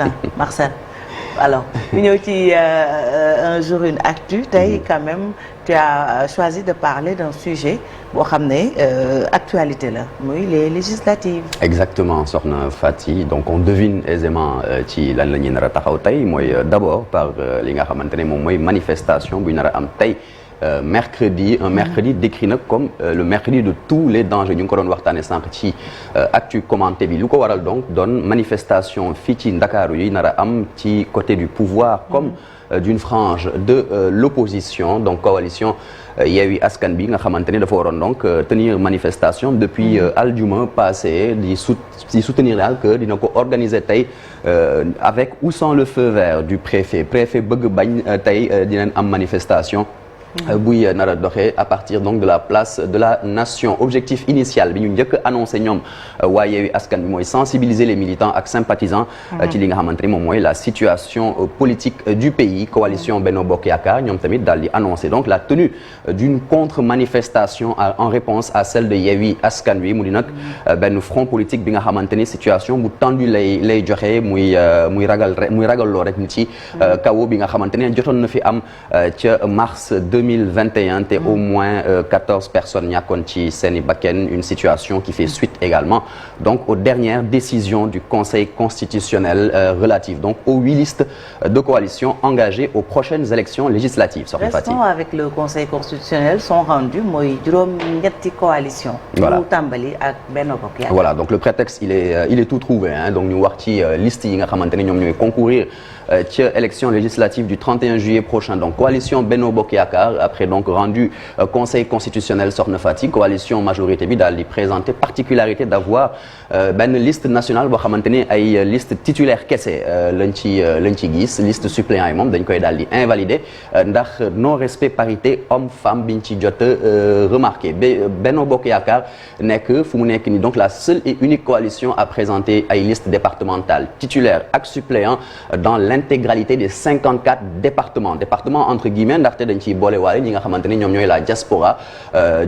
important Marcel. Alors ñu ñëw ci un jour une actu tey quand même tu as choisi de parler d'un sujet boo xam ne actualité la muy les législatives. Exactement soxna Fati donc on devine aisément ci lan la ñuy nar a taxaw tey mooy d'abord par li nga xamante ne moom mooy manifestation bu ñu nar a am tey. Mercredi un mercredi décrit nag comme le mercredi de tous les dangers ñu ngi ko doon waxtaanee sànq ci actu commenté bi lu ko waral donc doon manifestation fii ci Ndakaaru yi nar a am ci côté du pouvoir comme d'une frange de l'opposition donc coalition Yewwi Askan bi nga xamante ne dafa waroon donc tenir manifestation depuis aljuma passé di soutenir daal que dina ko organiser tey avec ou sans le feu vert du préfet bëgg bañ tey dinañ am manifestation buy nar a doxee à partir donc de la place de la nation objectif initial bi ñu njëkk annoncé ñoom waa Yewwi Askan bi mooy sensibiliser les militants ak sympathisants ci li nga xamante ni moom mooy la situation politique du pays coalition Benno Bokk Yaakaar ñoom tamit daal di annoncé donc la tenue d'une contre-manifestation en réponse à celle de Yewwi Askan Wi mu di nag benn front politique bi nga xamante ni situation bu tendu lay joxe muy ragalloo rek ci kawo bi nga xamante ne jotoon na fi am ca mars 2021 te au moins 14 personnes ñàkkoon ci seeni bakken une situation qui fait suite également donc aux dernières décisions du Conseil constitutionnel relatives donc aux 8 listes de coalition engagées aux prochaines élections législatives. Restons avec le Conseil constitutionnel son rendu mooy juróom-ñetti coalition. Voilà mu tàmbali ak Benno Bokk Yaakaar. Voilà donc le prétexte il est tout trouvé donc ñu wax ci liste yi nga xamante ne ñoom ñooy concourir ci élection législative du 31 juillet prochain donc coalition Benno Bokk Yaakaar après donc rendu Conseil constitutionnel soxna Fati coalition majorité bi daal di présenter particularité d'avoir benn liste nationale boo xamante ne ay liste titulaire kese lañ ci gis liste suppléant yi moom dañ koy daal di invalider ndax non respect parité homme femme biñ ci jot remarqué Benno Bokk Yaakaar nekk fu mu nekk ni donc la seule et unique coalition à présenter ay liste départementale titulaire ak suppléant dans l'intégralité des 54 départements entre guillemets ndaxte dañ ciy boole waale ñi nga xamante ne ñoom ñooy la diaspora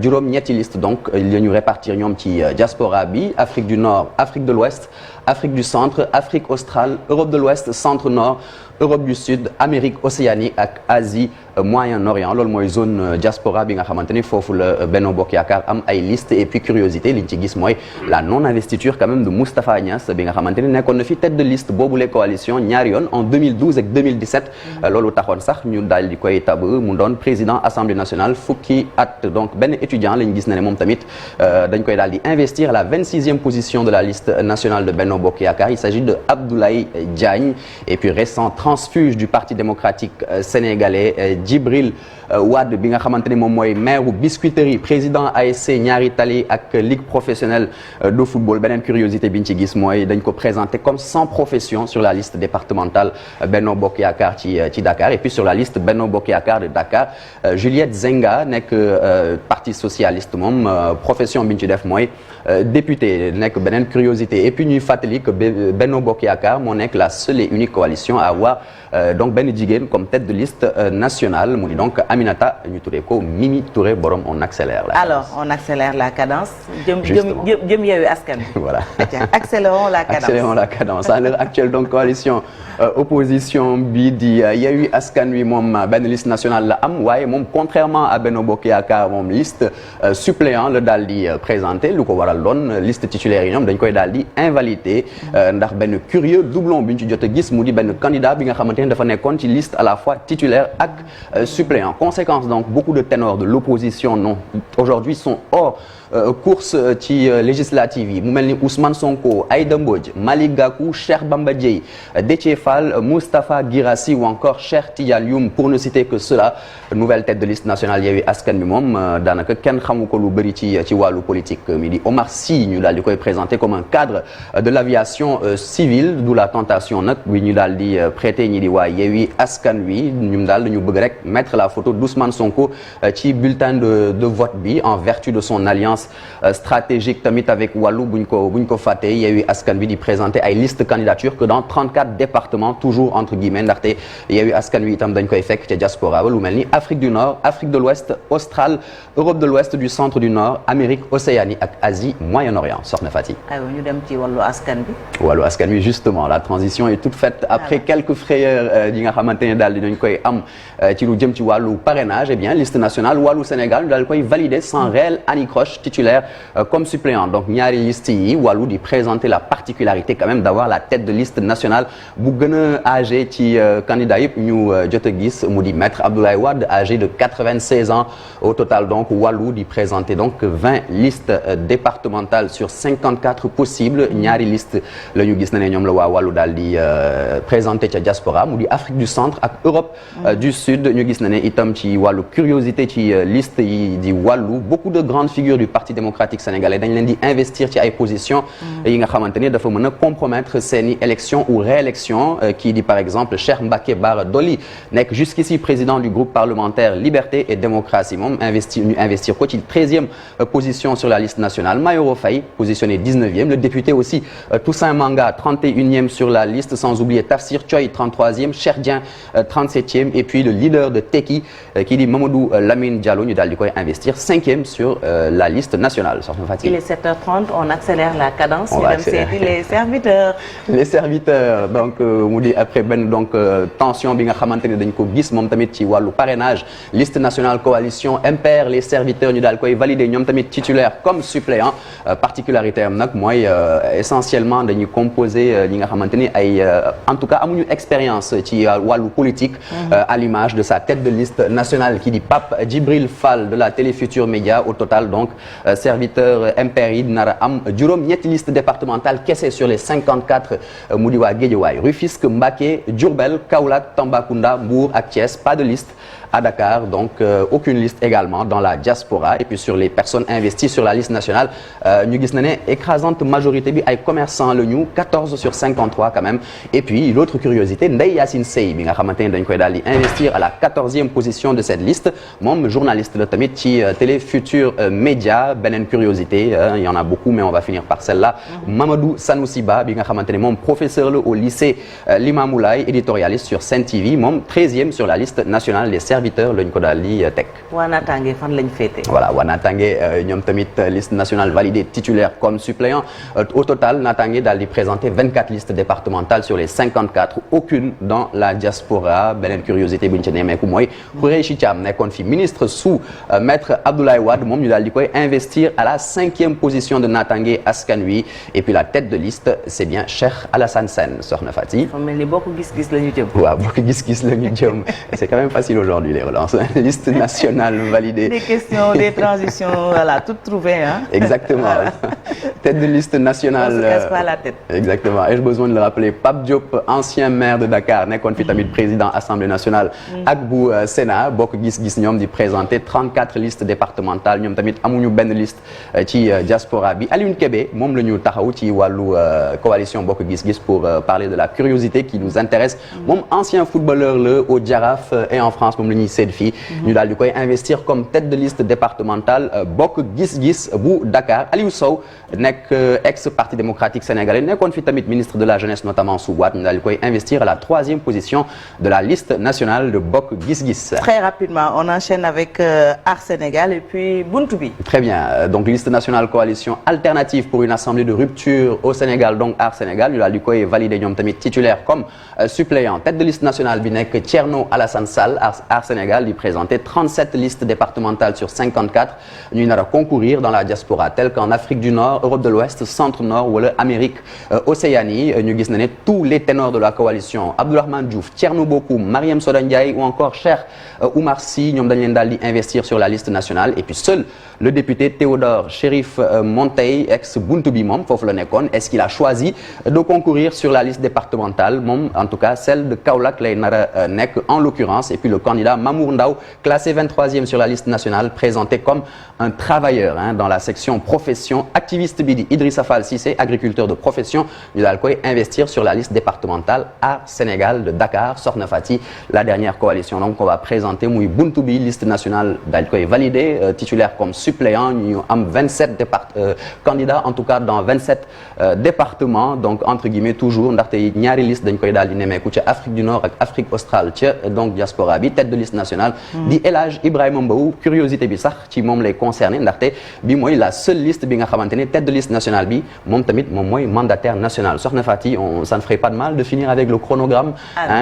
juróom-ñetti liste donc la ñu répartir ñoom ci diaspora bi Afrique du Nord Afrique de l'Ouest Afrique du Centre Afrique australe Europe de l'Ouest Centre Nord Europe du Sud Amérique Océanie ak Asie Moyen-Orient loolu mooy zone diaspora bi nga xamante ni foofu la Benno Bokk Yaakaar am ay liste et puis curiosité liñ ci gis mooy la non-investiture quand même de Moustapha Niasse bi nga xamante ni nekkoon na fi tête de liste boobu les coalitions ñaari yoon en 2012 ak 2017 loolu taxoon sax ñu daal di koy tab mu doon président Assemblée nationale fukki at donc benn étudiant lañ gis ne moom tamit dañ koy daal di investir à la 26e position de la liste nationale de Benno Bokk Yaakaar il s'agit de Abdoulaye Diagne et puis récent transfuge du Parti démocratique sénégalais Djibril Wade bi nga xamante ne moom mooy maire bu Biscuiterie président ASC Ñaari Tali ak ligue professionnelle de football beneen curiosité bi ñu ci gis mooy dañ ko présenté comme sans profession sur la liste départementale Benno Bokk Yaakaar ci Dakar et puis sur la liste Benno Bokk Yaakaar de Dakar Juliette Zenga nekk parti socialiste moom profession bi ñu ci def mooy député nekk beneen curiosité et puis ñuy fàttali que Benno Bokk Yaakaar moo nekk la seule et unique coalition à avoir donc benn jigéen comme tête de liste nationale mu di donc Aminata ñu tuddee ko Mimi Touré borom on accélère la cadence. Alors on accélère la cadence. jëm Yewwi Askan Wi. Voilà. Accélérons la cadence. Accélérons la cadence à l'heure actuelle donc coalition opposition bi di Yewwi Askan Wi moom benn liste nationale la am waaye moom contrairement à Benno Bokk Yaakaar moom liste suppléant la daal di présenté lu ko waral doon liste titulaire yi ñoom dañ koy daal di invalider ndax benn curieux doublon bi ñu ci jot a gis mu di benn candidat bi nga xamante ne dafa nekkoon ci liste à la fois titulaire ak suppléant conséquence donc beaucoup de ténors de l'opposition non aujourd'hui sont hors course ci législative yi mu mel ni Ousmane Sonko Aïda Mbodj Malick Gakou Cheikh Bamba Dièye Déthié Fall Moustapha Guirassy ou encore Cheikh Tidiane Youm pour ne citer que cela nouvelle tête de liste nationale Yewwi Askan Wi moom daanaka kenn xamu ko lu bëri ci wàllu politique mi di Omar Sy ñu daal di koy présenter comme un cadre de l'aviation civile d'où la tentation nag bi ñu daal di prêter ñi di waa Yewwi Askan Wi ñum daal dañu bëgg rek mettre la photo d'Ousmane Sonko ci bulletin de vote bi en vertu de son alliance stratégique tamit avec wàllu buñ ko fàttee Yewwi Askan Wi di présenter ay liste candidature que dans 34 départements toujours entre guillemets ndaxte Yewwi Askan Wi itam dañ koy fekk ca diaspora lu mel ni Afrique du Nord Afrique de l'Ouest Australe Europe de l'Ouest du Centre du Nord Amérique Océanie ak Asie Moyen-Orient soxna Fati. aywa ñu dem ci wàllu askan askan bi. wàllu askan wi justement la transition est toute faite après quelques frayeurs yi nga xamante ne daal dinañ koy am ci lu jëm ci wàllu parrainage. Eh bien liste nationale wàllu Sénégal ñu daal koy valider sans réel anicroche titulaire comme suppléant donc ñaari liste yi wàllu di présenter la particularité quand même d'avoir la tête de liste nationale bu gën a âgé ci candidat yëpp ñu jot a gis mu di maître Abdoulaye Wade âgé de 96 ans au total donc wàllu di présenter donc 20 listes départementales sur 54 possibles ñaari liste la ñu gis na ne ñoom la waa wàllu daal di présenter ca diaspora mu di Afrique du Centre ak Europe du Sud ñu gis na ne itam ci wàllu curiosité ci liste yi di wàllu beaucoup de grandes figures du Parti démocratique sénégalais dañ leen di investir ci ay positions yi nga xamante ne dafa mën a compromettre seeni élection ou réélection kii di par exemple Cheikh Mbacké Bara Dolly nekk jusqu'ici président du groupe parlementaire Liberté et Démocratie moom investir ko ci 13e position sur la liste nationale. Mayoro Faye positionné 19e, le député aussi Toussaint Manga 31e sur la liste, sans oublier Tafsir Thioye 33e, Cheikh Dieng 37e et puis le leader de Tekki qui dit Mamadou Lamine Diallo ñu daal di koy investir 5e sur la liste nationale. Soxna Fatick. Il est 7h30, on accélère la cadence. On va accélérer les serviteurs. Les serviteurs donc mu di après benn donc tension bi nga xamante ne dañ ko gis moom tamit ci wàllu parrainage liste nationale coalition MPR les serviteurs ñu daal koy valider ñoom tamit titulaire comme suppléant particularité am nag mooy essentiellement dañuy composer ñi nga xamante ni ay en tout cas amuñu expérience ci wàllu politique à l'image de sa tête de liste nationale qui dit Pape Djibril Fall de la Télé Futurs Médias au total donc serviteur MPR yi nar a am juróom ñetti liste départementale kese sur les 54 mu di waa Guédiawaye Rufisque Mbacké Diourbel Kaolack Tambacounda Mbour ak Thiès pas de liste à Dakar donc aucune liste également dans la diaspora et puis sur les personnes investies sur la liste nationale ñu gis na ne écrasante majorité bi ay commerçants la ñu 14 sur 53 quand même et puis l'autre curiosité Ndeye Yacine Sey bi nga xamante ne dañ koy daal di investir à la 14e position de cette liste moom journaliste la tamit ci Télé Futurs Médias beneen curiosité il y en a beaucoup mais on va finir par celle-là Mamadou Sanoussi Ba bi nga xamante ne moom professeur la au lycée Limamoulaye éditorialiste sur Sen TV moom 13e sur la liste nationale des serviteurs lañ ko daal di teg. waa Natangué fan lañ féete. voilà waa Natangué ñoom tamit liste nationale validée titulaire comme suppléant au total Natangué daal di présenter 24 listes départementales sur les 54 aucune dans la diaspora beneen curiosité bu ñu ci nemmeeku mooy Khoureychi Thiam nekkoon fi ministre sous maître Abdoulaye Wade moom ñu daal di koy investir à la 5e position de Natangué Askan Wi et puis la tête de liste c'est bien Cheikh Alassane Sène soxna Fati. fa mel ni bokk gis-gis la ñu jëm. waaw bokk gis-gis la ñu jëm c'est quand même facile aujourd'hui les relances liste nationale validée. Des questions, des transitions, voilà, tout trouvé hein. Exactement. Voilà. Tête de liste nationale. On se casse pas la tête. Exactement. Ai-je besoin de le rappeler Pape Diop ancien maire de Dakar nekkoon fi tamit président Assemblée nationale. ak bu Sénat bokk gis-gis ñoom di présenter 34 listes départementales ñoom tamit amuñu benn liste ci diaspora bi Alioune Kébé moom la ñu taxaw ci wàllu coalition bokk gis-gis pour parler de la curiosité qui nous intéresse moom ancien footballeur la au Jaraaf et en France moom la ñuy seet fii ñu daal di koy investir comme tête de liste départementale bokk gis-gis bu Dakar Aliou Sow nekk ex Parti démocratique sénégalais nekkoon fi tamit ministre de la jeunesse notamment sous Wade ñu daal di koy investir à la 3e position de la liste nationale de bokk gis-gis. Très rapidement on enchaîne avec Aar Sénégal et puis buntu bi. Très bien donc liste nationale coalition alternative pour une assemblée de rupture au Sénégal donc Aar Sénégal ñu daal di koy valider ñoom tamit titulaire comme suppléant tête de liste nationale bi nekk Thierno Alassane Sall Aar Sénégal di présenter 37 listes départementales sur 54 ñuy nar a concourir dans la diaspora telle qu'en Afrique du Nord Europe de l'Ouest Centre-Nord wala Amérique Océanie ñu gis na ne tous les ténors de la coalition Abdourahmane Diouf Thierno Bocoum Mariam Soda Ndiaye ou encore Cheikh Oumar Sy ñoom dañ leen daal di investir sur la liste nationale et puis seul le député Théodore Chérif Monteil ex buntu bi moom foofu la nekkoon est-ce qu'il a choisi de concourir sur la liste départementale moom en tout cas celle de Kaolack lay nar a nekk en l'occurrence et puis le candidat Mamour Ndao classé 23e sur la liste nationale présenté comme un travailleur dans la section profession activiste bi di Idrissa Fall Cissé agriculteur de profession ñu daal koy investir sur la liste départementale Aar Sénégal de Dakar Soxna Fati la dernière coalition donc on va présenter muy buntu bi liste nationale daal koy valider titulaire comme suppléant ñu am 27 candidats en tout cas dans 27 départements donc entre guillemets toujours ndaxte ñaari liste dañ koy daal di nemmeeku ca Afrique du Nord ak Afrique australe ca donc diaspora bi tête de liste nationale di El Hadj Ibrahima Mbow curiosité bi sax ci moom lay concerné ndaxte bi mooy la seule liste bi nga xamante ne tête de liste nationale bi moom tamit moom mooy mandataire national soxna Fati ça ne ferait pas de mal de finir avec le chronogramme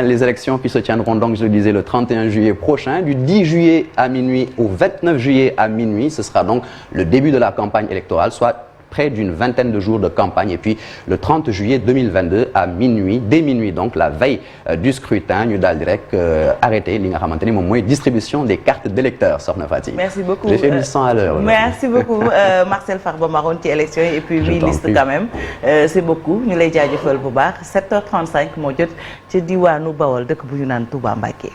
les élections qui se tiendront donc je le disais le 31 juillet prochain du 10 juillet à minuit au 29 juillet à minuit ce sera donc le début de la campagne électorale soit près d'une vingtaine de jours de campagne et puis le 30 juillet 2022 à minuit dès minuit donc la veille du scrutin ñu daal di rek arrêté li nga xamante ni moom mooy distribution des cartes d'électeurs soxna Fati. Merci beaucoup j'ai fait 1100 à l'heure. Merci beaucoup Marcel Farba Maroon ci élection yi et puis 8 listes quand même c'est beaucoup ñu lay jaajëfal bu baax 7h35 moo jot ci diwaanu Bawol dëkk bu ñu naan Touba Mbacké.